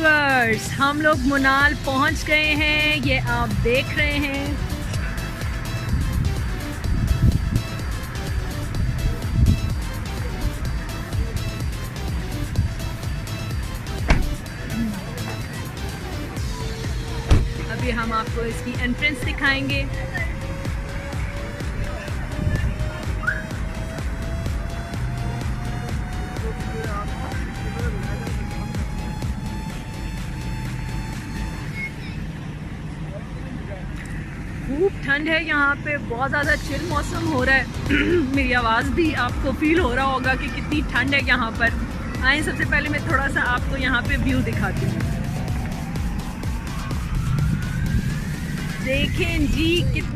Viewers, हम लोग मुनाल पहुंच गए हैं, ये आप देख रहे हैं। अभी हम आपको इसकी एंट्रेंस दिखाएंगे। खूब ठंड है यहाँ पे, बहुत ज़्यादा चिल मौसम हो रहा है। मेरी आवाज़ भी आपको फील हो रहा होगा कि कितनी ठंड है यहाँ पर। आए सबसे पहले मैं थोड़ा सा आपको यहाँ पे व्यू दिखाती हूँ। देखें जी कितना